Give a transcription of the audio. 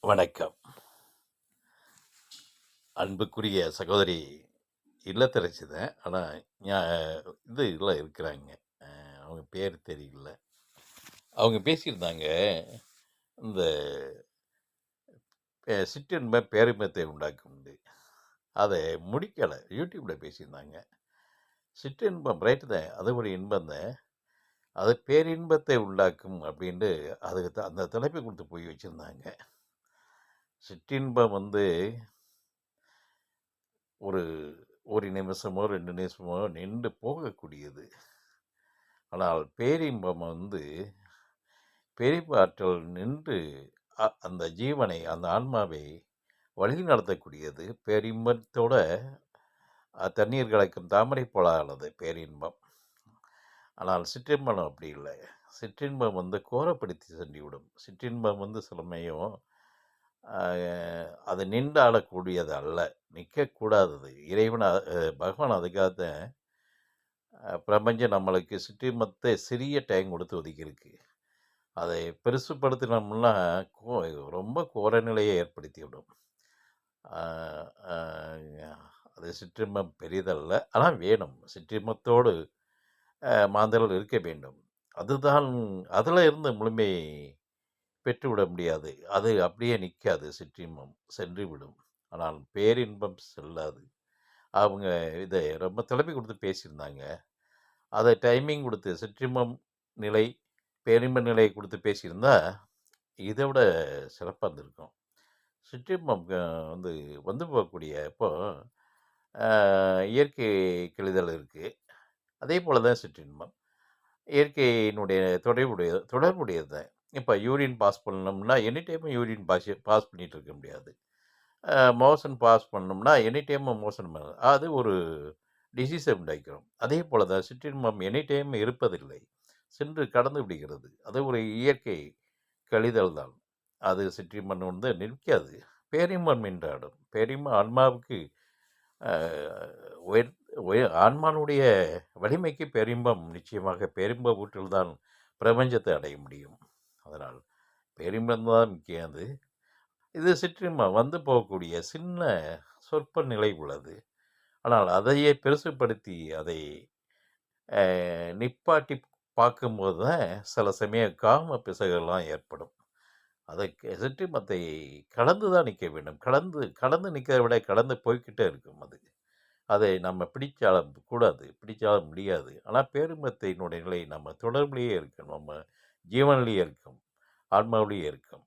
வணக்கம். அன்புக்குரிய சகோதரி இல்லத்தரசி தான். ஆனா, ஞா இதுல இருக்கிறாங்க. அவங்க பேர் தெரியல. அவங்க பேசியிருந்தாங்க. இந்த சிற்றின்ப பேரின்பத்தை உண்டாக்கும்ண்டு. அத முடிக்கல. யூடியூப்ல பேசியிருந்தாங்க. சிற்றின்பம் ரைட்டு தான். அது ஒரு இன்பம் தான். அது பேரின்பத்தை உண்டாக்கும் அப்படின்ட்டு அதுக்கு அந்த தலைப்பை கொடுத்து போய் வச்சிருந்தாங்க. சிற்றின்பம் ஒரு 1 நிமிஷமோ, 2 நிமிஷமோ நின்று போகக்கூடியது. ஆனால் பேரின்பம் பேரின்ப நின்று அந்த ஜீவனை, அந்த ஆன்மாவை வழி நடத்தக்கூடியது. பேரின்பத்தோட தண்ணீர் கலக்கும் தாமரை போலானது பேரின்பம். ஆனால் சிற்றின்பம் அப்படி இல்லை. சிற்றின்பம் கோரப்படுத்தி சென்றுவிடும். சிற்றின்பம் சில சமயம் அது நின்று ஆடக்கூடியது அல்ல. நிற்கக்கூடாதது. இறைவன் பகவான் அதுக்காகத்தான் பிரபஞ்சம் நம்மளுக்கு சிற்றின்பத்தை சிறிய டைம் கொடுத்து ஒதுக்கியிருக்கு. அதை பெருசுப்படுத்தினோம்னா ரொம்ப கோர நிலையை ஏற்படுத்திவிடும். அது சிற்றின்பம் பெரிதல்ல. ஆனால் வேணும். சிற்றின்பத்தோடு மாந்தர்கள் இருக்க வேண்டும். அதுதான் அதில் இருந்து முழுமை பெற்றுவிட முடியாது. அது அப்படியே நிற்காது. சிற்றின்பம் சென்று விடும். ஆனால் பேரின்பம் செல்லாது. அவங்க இதை ரொம்ப தலைப்பு கொடுத்து பேசியிருந்தாங்க. அதை டைமிங் கொடுத்து சிற்றின்பம் நிலை, பேரின்ப நிலை கொடுத்து பேசியிருந்தா இதை விட சிறப்பாக இருந்திருக்கும். சிற்றின்பம் வந்து போகக்கூடிய இப்போ இயற்கை கழிதல் இருக்குது. அதே போல் தான் சிற்றின்பம். இயற்கையினுடைய தொடர்புடையது தான். இப்போ யூரின் பாஸ் பண்ணோம்னா எனி டைமும் யூரின் பாஸ் பண்ணிகிட்டு இருக்க முடியாது. மோஷன் பாஸ் பண்ணோம்னா எனி டைமும் மோஷன் அது ஒரு டிசீஸை உண்டாக்கிறோம். அதே போல் தான் சிற்றின்பம் எனி டைம் இருப்பதில்லை. சென்று கடந்து விடுகிறது. அது ஒரு இயற்கை கழிதல் தான். அது சிற்றின்பம் நிற்காது. பேரின்பம் என்றாடும். பேரின்பம் ஆன்மாவுக்கு ஆன்மானுடைய வலிமைக்கு பேரின்பம் நிச்சயமாக பேரின்ப ஊற்றில் தான் பிரபஞ்சத்தை அடைய முடியும். அதனால் பேரின்பம் தான் முக்கியம். இது சிற்றின்பம் வந்து போகக்கூடிய சின்ன சொற்ப நிலை உள்ளது. ஆனால் அதையே பெருசுப்படுத்தி அதை நிப்பாட்டி பார்க்கும்போது தான் சில சமயம் காம பிசகெல்லாம் ஏற்படும். அதுக்கு சிற்றின்பத்தை கடந்து தான் நிற்க வேண்டும். கடந்து நிற்கிறத விட கடந்து போய்கிட்டே இருக்கும் அது. அதை நம்ம பிடிச்சாலும் கூடாது, பிடிச்சாலும் முடியாது. ஆனால் பேரின்பத்தினுடைய நிலை நம்ம தொடர்புலேயே இருக்கும். நம்ம ஜீவனிலேயே இருக்கும், ஆன்மாவிலேயே இருக்கும்.